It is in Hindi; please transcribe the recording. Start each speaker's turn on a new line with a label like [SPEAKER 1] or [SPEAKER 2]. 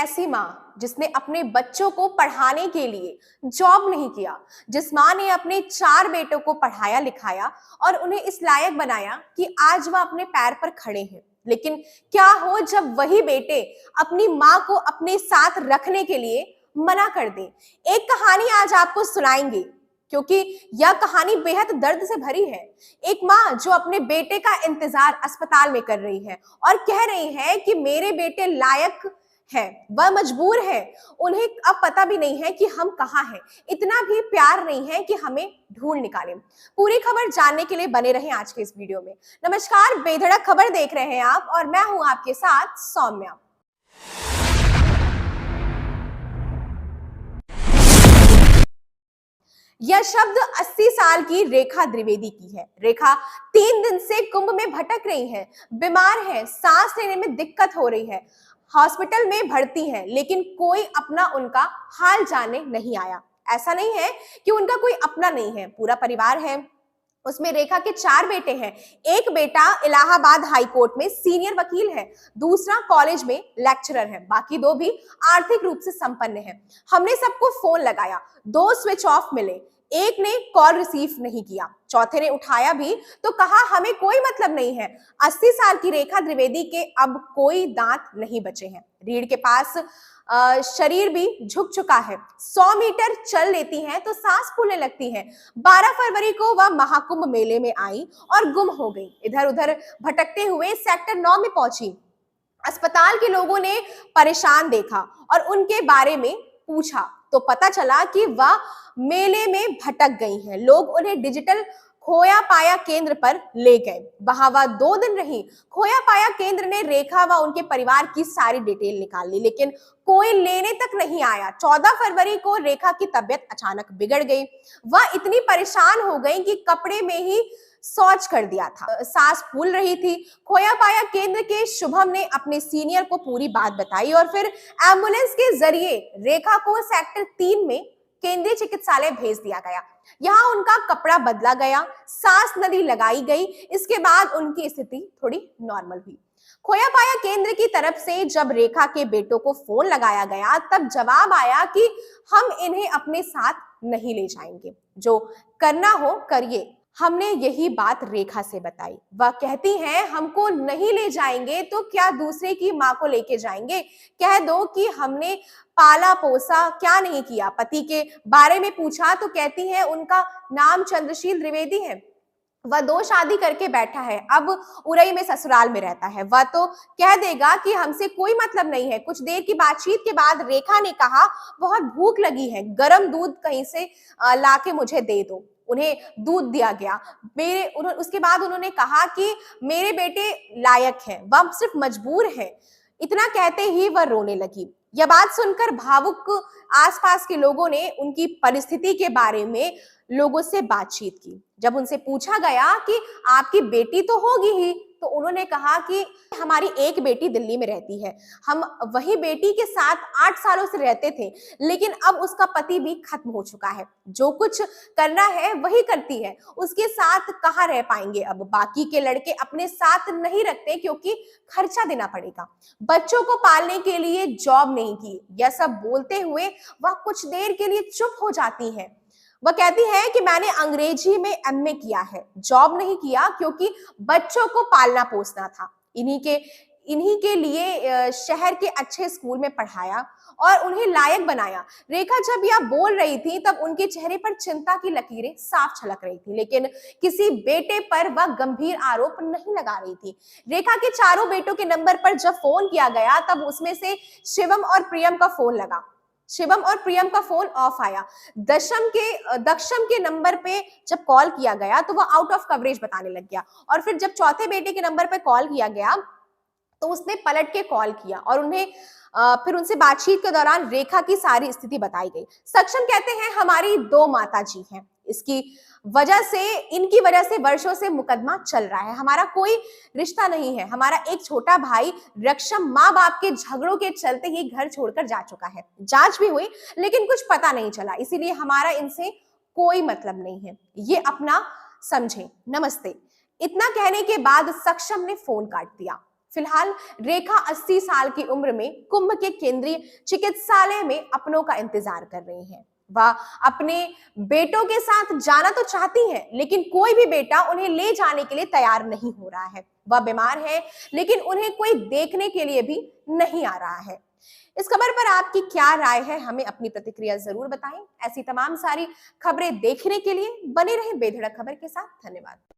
[SPEAKER 1] ऐसी माँ जिसने अपने बच्चों को पढ़ाने के लिए जॉब नहीं किया, जिस माँ ने अपने 4 बेटों को पढ़ाया लिखाया और उन्हें इस लायक बनाया कि आज वह अपने पैर पर खड़े हैं। लेकिन क्या हो जब वही बेटे अपनी माँ को अपने साथ रखने के लिए मना कर दें। एक कहानी आज आपको सुनाएंगे क्योंकि यह कहानी बेहद दर्द से भरी है। एक माँ जो अपने बेटे का इंतजार अस्पताल में कर रही है और कह रही है कि मेरे बेटे लायक है, वह मजबूर है, उन्हें अब पता भी नहीं है कि हम कहाँ हैं, इतना भी प्यार नहीं है कि हमें ढूंढ निकालें। पूरी खबर जानने के लिए बने रहें आज के इस वीडियो में। नमस्कार, बेधड़क खबर देख रहे हैं आप और मैं हूं आपके साथ सौम्या। यह शब्द 80 साल की रेखा द्विवेदी की है। रेखा 3 दिन से कुंभ में भटक रही है, बीमार है, सांस लेने में दिक्कत हो रही है, हॉस्पिटल में भर्ती है, लेकिन कोई अपना उनका हाल जानने नहीं आया। ऐसा नहीं है कि उनका कोई अपना नहीं है, पूरा परिवार है। उसमें रेखा के 4 बेटे हैं। एक बेटा इलाहाबाद हाई कोर्ट में सीनियर वकील है, दूसरा कॉलेज में लेक्चरर है, बाकी 2 भी आर्थिक रूप से संपन्न हैं। हमने सबको फोन लगाया, 2 स्विच ऑफ मिले, एक ने कॉल रिसीव नहीं किया, चौथे ने उठाया भी तो कहा हमें कोई मतलब नहीं है। 80 साल की रेखा द्विवेदी के अब कोई दांत नहीं बचे हैं, रीढ़ के पास शरीर भी झुक चुका है, 100 मीटर चल लेती हैं तो सांस फूलने लगती है। 12 फरवरी को वह महाकुंभ मेले में आई और गुम हो गई। इधर उधर भटकते हुए सेक्टर 9 में पहुंची। अस्पताल के लोगों ने परेशान देखा और उनके बारे में पूछा तो पता चला कि वह मेले में भटक गई हैं। लोग उन्हें डिजिटल खोया पाया केंद्र पर ले गए, वहां वह 2 दिन रही। खोया पाया केंद्र ने रेखा व उनके परिवार की सारी डिटेल निकाल ली, लेकिन कोई लेने तक नहीं आया। 14 फरवरी को रेखा की तबीयत अचानक बिगड़ गई। वह इतनी परेशान हो गई कि कपड़े में ही शौच कर दिया था, सांस फूल रही थी। खोया पाया केंद्र के शुभम ने अपने सीनियर को पूरी बात बताई और फिर एम्बुलेंस के जरिए रेखा को सेक्टर 3 में केंद्रीय चिकित्सालय भेज दिया गया। यहाँ उनका कपड़ा बदला गया, सांस नली लगाई गई। इसके बाद उनकी स्थिति थोड़ी नॉर्मल हुई। खोया पाया केंद्र की तरफ से जब रेखा के बेटों को फोन लगाया गया तब जवाब आया कि हम इन्हें अपने साथ नहीं ले जाएंगे, जो करना हो करिए। हमने यही बात रेखा से बताई। वह कहती हैं हमको नहीं ले जाएंगे तो क्या दूसरे की माँ को लेके जाएंगे? कह दो कि हमने पाला पोसा क्या नहीं किया। पति के बारे में पूछा तो कहती है उनका नाम चंद्रशील द्विवेदी है, वह 2 शादी करके बैठा है, अब उरई में ससुराल में रहता है। वह तो कह देगा कि हमसे कोई मतलब नहीं है। कुछ देर की बातचीत के बाद रेखा ने कहा बहुत भूख लगी है, गर्म दूध कहीं से लाके मुझे दे दो। उन्हें दूध दिया गया। उसके बाद उन्होंने कहा कि मेरे बेटे लायक हैं, वह सिर्फ मजबूर है। इतना कहते ही वह रोने लगी। यह बात सुनकर भावुक आसपास के लोगों ने उनकी परिस्थिति के बारे में लोगों से बातचीत की। जब उनसे पूछा गया कि आपकी बेटी तो होगी ही, तो उन्होंने कहा कि हमारी एक बेटी दिल्ली में रहती है, हम वही बेटी के साथ 8 सालों से रहते थे, लेकिन अब उसका पति भी खत्म हो चुका है, जो कुछ करना है वही करती है, उसके साथ कहाँ रह पाएंगे। अब बाकी के लड़के अपने साथ नहीं रखते क्योंकि खर्चा देना पड़ेगा, बच्चों को पालने के लिए जॉब नहीं की। यह सब बोलते हुए वह कुछ देर के लिए चुप हो जाती है। वह कहती है कि मैंने अंग्रेजी में एमए किया है, जॉब नहीं किया क्योंकि बच्चों को पालना पोसना था। इन्हीं के लिए शहर के अच्छे स्कूल में पढ़ाया और उन्हें लायक बनाया। रेखा जब यह बोल रही थी तब उनके चेहरे पर चिंता की लकीरें साफ झलक रही थी, लेकिन किसी बेटे पर वह गंभीर आरोप नहीं लगा रही थी। रेखा के 4 बेटों के नंबर पर जब फोन किया गया तब उसमें से शिवम और प्रियम का फोन लगा। शिवम और प्रियम का फोन ऑफ आया। दक्षम के नंबर पे जब कॉल किया गया तो वह आउट ऑफ कवरेज बताने लग गया और फिर जब चौथे बेटे के नंबर पे कॉल किया गया तो उसने पलट के कॉल किया और फिर उनसे बातचीत के दौरान रेखा की सारी स्थिति बताई गई। सक्षम कहते हैं हमारी 2 माताजी हैं, इनकी वजह से वर्षों से मुकदमा चल रहा है, हमारा कोई रिश्ता नहीं है। हमारा एक छोटा भाई रक्षम माँ बाप के झगड़ों के चलते ही घर छोड़कर जा चुका है, जांच भी हुई लेकिन कुछ पता नहीं चला, इसीलिए हमारा इनसे कोई मतलब नहीं है, ये अपना समझे, नमस्ते। इतना कहने के बाद सक्षम ने फोन काट दिया। फिलहाल रेखा 80 साल की उम्र में कुंभ के केंद्रीय चिकित्सालय में अपनों का इंतजार कर रही हैं। वह अपने बेटों के साथ जाना तो चाहती हैं, लेकिन कोई भी बेटा उन्हें ले जाने के लिए तैयार नहीं हो रहा है। वह बीमार है, लेकिन उन्हें कोई देखने के लिए भी नहीं आ रहा है। इस खबर पर आपकी क्या राय है? हमें अपनी प्रतिक्रिया जरूर बताएं। ऐसी तमाम सारी खबरें देखने के लिए बने रहे बेधड़क खबर के साथ। धन्यवाद।